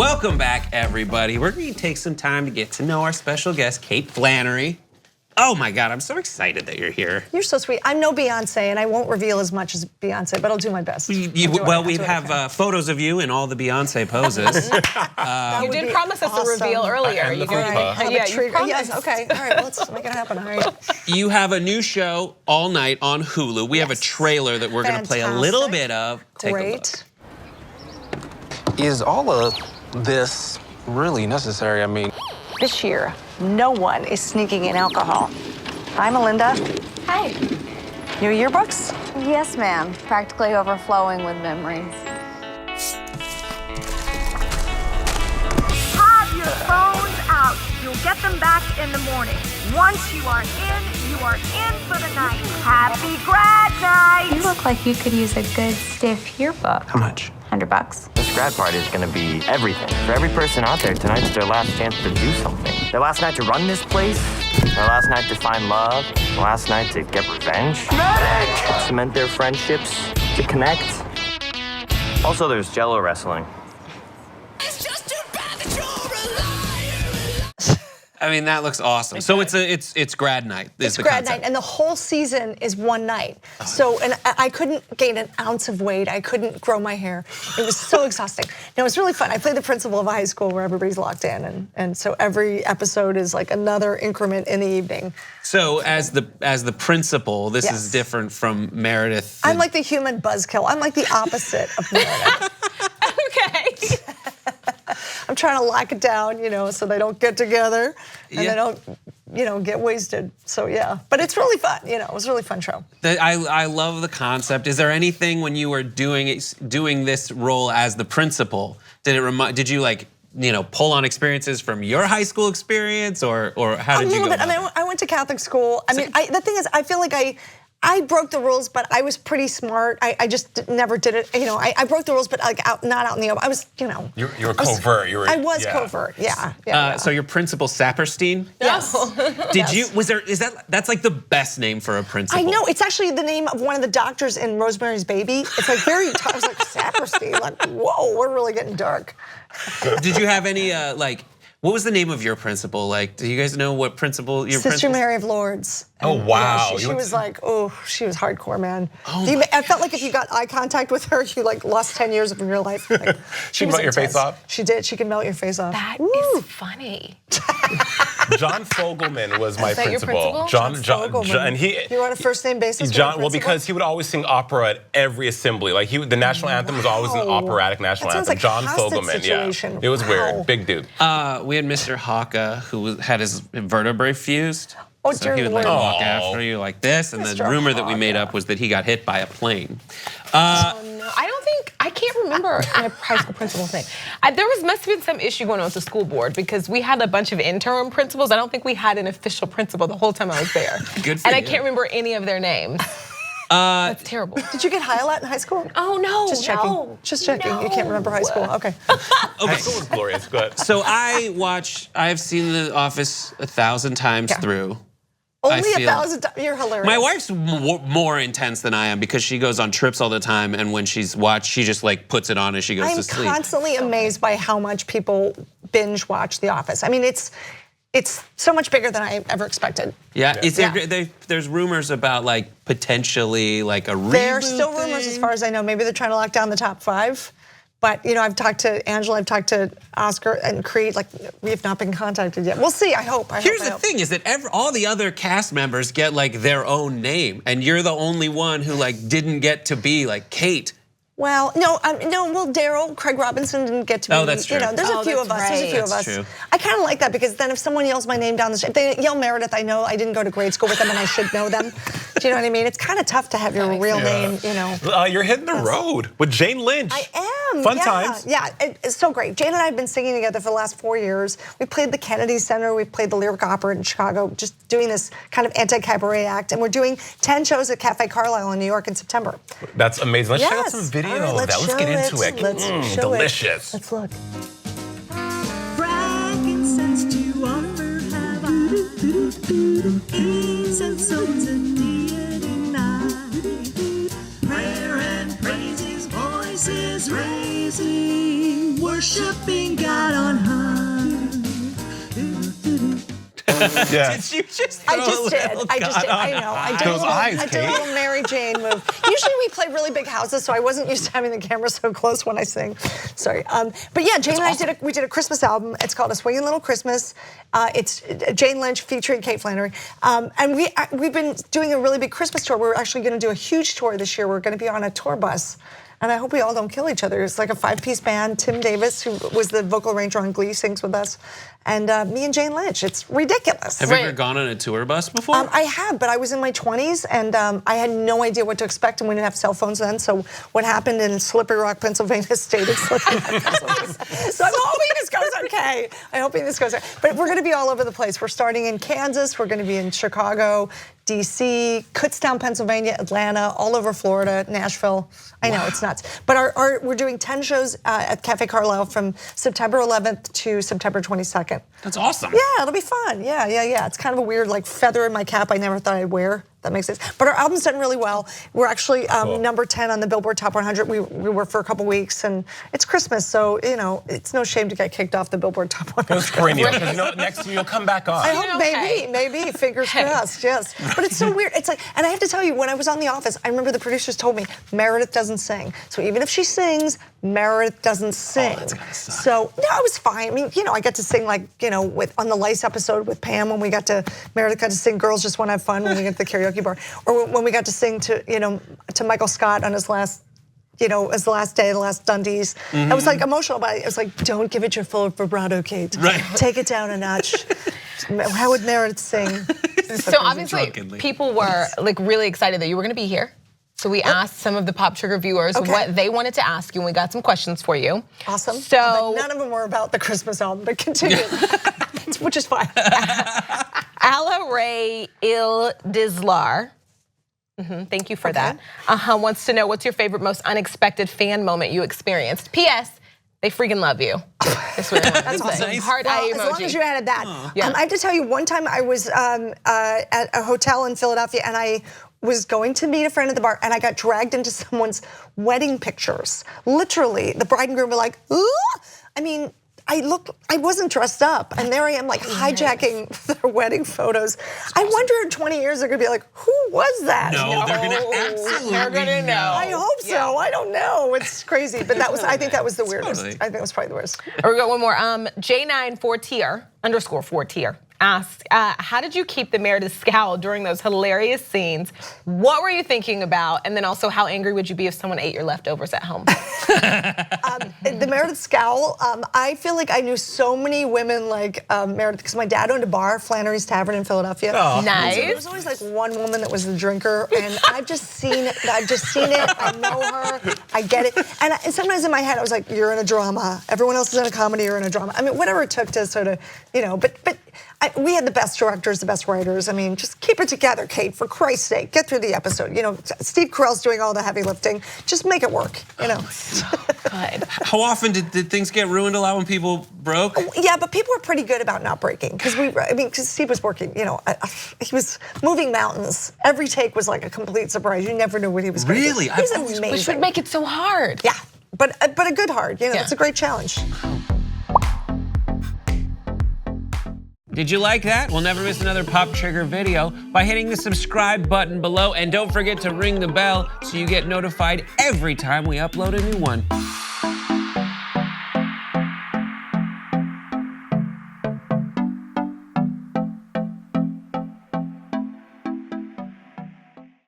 Welcome back, everybody. We're going to take some time to get to know our special guest, Kate Flannery. Oh my God, I'm so excited that you're here. You're so sweet. I'm no Beyonce, and I won't reveal as much as Beyonce, but I'll do my best. We have photos of you in all the Beyonce poses. You did promise us a reveal earlier. You promised. Yes, okay. All right, let's make it happen. All right. You have a new show all night on Hulu. We have a trailer that we're going to play a little bit of. Take a look. Is all of this really necessary? I mean, this year, no one is sneaking in alcohol. Hi, Melinda. Hi. New yearbooks? Yes, ma'am. Practically overflowing with memories. Have your phones out. You'll get them back in the morning. Once you are in for the night. Happy grad night. You look like you could use a good stiff yearbook. how much? $100. This grad party is gonna be everything. For every person out there, tonight's their last chance to do something. Their last night to run this place, their last night to find love, their last night to get revenge. Medic! Cement their friendships, to connect. Also, there's Jello wrestling. I mean, that looks awesome. So it's grad night. It's grad night, and the whole season is one night. And I couldn't gain an ounce of weight. I couldn't grow my hair. It was so exhausting. It was really fun. I played the principal of a high school where everybody's locked in, and so every episode is like another increment in the evening. So as the principal, this is different from Meredith. I'm like the human buzzkill. I'm like the opposite of Meredith. Okay. I'm trying to lock it down, so they don't get together and they don't, get wasted. So yeah, but it's really fun. It was a really fun show. I love the concept. Is there anything when you were doing this role as the principal? Did you like pull on experiences from your high school experience, or how did you go? I mean, I went to Catholic school. I mean, the thing is, I feel like I broke the rules, but I was pretty smart. I just never did it. I broke the rules, but like not out in the open. I was, You were covert. I was covert. Yeah. So your principal Saperstein? Yes. That's like the best name for a principal. I know. It's actually the name of one of the doctors in Rosemary's Baby. It's like I was like Saperstein. Like, whoa, we're really getting dark. Did you have any what was the name of your principal? Like, do you guys know what principal your Sister Mary of Lourdes. Oh, wow. She was like, she was hardcore, man. I felt like if you got eye contact with her, you like lost 10 years of your life. Like, She'd melt your face off? She did. She could melt your face off. That is funny. John Fogelman was my that your principal? John, Fogelman. and he. You were on a first name basis. John, well, because he would always sing opera at every assembly. Like the national anthem was always an operatic national anthem. Like John Fogelman, yeah. It was weird. Big dude. We had Mr. Haka who had his vertebrae fused. Oh, so he would like walk after you like this, and the rumor that we made up was that he got hit by a plane. No, I can't remember my high school principal's name. There must have been some issue going on with the school board because we had a bunch of interim principals. I don't think we had an official principal the whole time I was there. Good for you. I can't remember any of their names. That's terrible. Did you get high a lot in high school? Oh no, just checking. Just checking. You can't remember high school. Okay. High school was glorious. Good. So I've seen The Office 1,000 times through. Only 1,000 times. You're hilarious. My wife's more intense than I am because she goes on trips all the time, and when she's watched, she just like puts it on as she goes to sleep. I'm constantly amazed by how much people binge watch The Office. I mean, it's so much bigger than I ever expected. Yeah, there's rumors about like potentially like a reboot. There's still rumors as far as I know. Maybe they're trying to lock down the top 5. But I've talked to Angela, I've talked to Oscar and Creed. Like, we have not been contacted yet. We'll see. I hope. Here's the thing: is that all the other cast members get like their own name, and you're the only one who like didn't get to be like Kate. Well, no. Well, Daryl, Craig Robinson didn't get to be. Oh, that's true. There's a few of us. Right. There's a few of us. True. I kind of like that because then if someone yells my name down the street, if they yell Meredith, I know I didn't go to grade school with them and I should know them. Do you know what I mean? It's kind of tough to have your real name. You're hitting the road with Jane Lynch. I am. Fun times. Yeah, it's so great. Jane and I have been singing together for the last 4 years. We played the Kennedy Center. We played the Lyric Opera in Chicago, just doing this kind of anti-cabaret act. And we're doing 10 shows at Cafe Carlisle in New York in September. That's amazing. Let's check out some video of that. Let's get into it. Let's show delicious. Let's look. Frankincense to honor have I. Incense unto deity nigh. Prayer and praises voices raising. Worshipping God on high. Yeah. Did you just I throw just a did. little I just God did. on I know. I did, Those eyes, I did Kate. a little Mary Jane move. Usually we play really big houses, so I wasn't used to having the camera so close when I sing. Sorry. But yeah, Jane and I did a Christmas album. It's called A Swingin' Little Christmas. It's Jane Lynch featuring Kate Flannery. And we've been doing a really big Christmas tour. We're actually going to do a huge tour this year. We're going to be on a tour bus. And I hope we all don't kill each other. It's like a 5-piece band. Tim Davis, who was the vocal arranger on Glee, sings with us. And me and Jane Lynch. It's ridiculous. Have you ever gone on a tour bus before? I have, but I was in my 20s, and I had no idea what to expect, and we didn't have cell phones then. So what happened in Slippery Rock, Pennsylvania, stayed in Slippery Rock, Pennsylvania. So I'm hoping this goes okay. I'm hoping this goes okay. But we're going to be all over the place. We're starting in Kansas. We're going to be in Chicago, D.C., Kutztown, Pennsylvania, Atlanta, all over Florida, Nashville. I know, it's nuts. But we're doing 10 shows at Cafe Carlisle from September 11th to September 22nd. That's awesome. Yeah, it'll be fun. Yeah. It's kind of a weird like feather in my cap I never thought I'd wear. That makes sense. But our album's done really well. We're actually number 10 on the Billboard Top 100. We were for a couple weeks, and it's Christmas, so you know it's no shame to get kicked off the Billboard Top 100. It was perennial. You know, next year you'll come back on. I hope maybe, fingers crossed, yes. But it's so weird. It's like, and I have to tell you, when I was on The Office, I remember the producers told me Meredith doesn't sing. So even if she sings, Meredith doesn't sing. That's gotta suck. So no, it was fine. I mean, you know, I got to sing like, you know, on the Lice episode with Pam when Meredith got to sing "Girls Just Want to Have Fun" when we get to the karaoke bar, or when we got to sing to Michael Scott on his last. His last day, the last Dundies. I was like emotional about it. I was like, don't give it your full vibrato, Kate. Right. Take it down a notch. How would Meredith sing? So obviously, people were like really excited that you were going to be here. So we asked some of the Pop Sugar viewers what they wanted to ask you, and we got some questions for you. Awesome. So none of them were about the Christmas album, but continue, which is fine. Ala Ray Ildizlar. Thank you for that. Wants to know what's your favorite, most unexpected fan moment you experienced. P.S. They freaking love you. That's awesome. Nice. Heart eye emoji. As long as you added that. Yeah. I have to tell you, one time I was at a hotel in Philadelphia, and I was going to meet a friend at the bar, and I got dragged into someone's wedding pictures. Literally, the bride and groom were like, ooh! I mean, I wasn't dressed up, and there I am like hijacking their wedding photos. I wonder in 20 years they're gonna be like, who was that? No, they're gonna absolutely know. I hope so. I don't know. It's crazy, but I think that was the weirdest. I think it was probably the worst. We got one more. J9_4tier asked, how did you keep the Meredith scowl during those hilarious scenes? What were you thinking about? And then also, how angry would you be if someone ate your leftovers at home? The Meredith scowl, I feel like I knew so many women like Meredith, because my dad owned a bar, Flannery's Tavern in Philadelphia. Oh. Nice. So there was always like one woman that was the drinker, and I've just seen it. I know her. I get it. And sometimes in my head, I was like, you're in a drama. Everyone else is in a comedy, you're in a drama. I mean, whatever it took to sort of, but we had the best directors, the best writers. I mean, just keep it together, Kate, for Christ's sake. Get through the episode. Steve Carell's doing all the heavy lifting. Just make it work, Good. How often did things get ruined a lot when people broke? Yeah, but people were pretty good about not breaking, because Steve was working, he was moving mountains. Every take was like a complete surprise. You never knew what he was going to do. Really? He's amazing. Which would make it so hard. Yeah, but a good hard, it's a great challenge. Did you like that? Well, never miss another Pop Trigger video by hitting the subscribe button below, and don't forget to ring the bell so you get notified every time we upload a new one.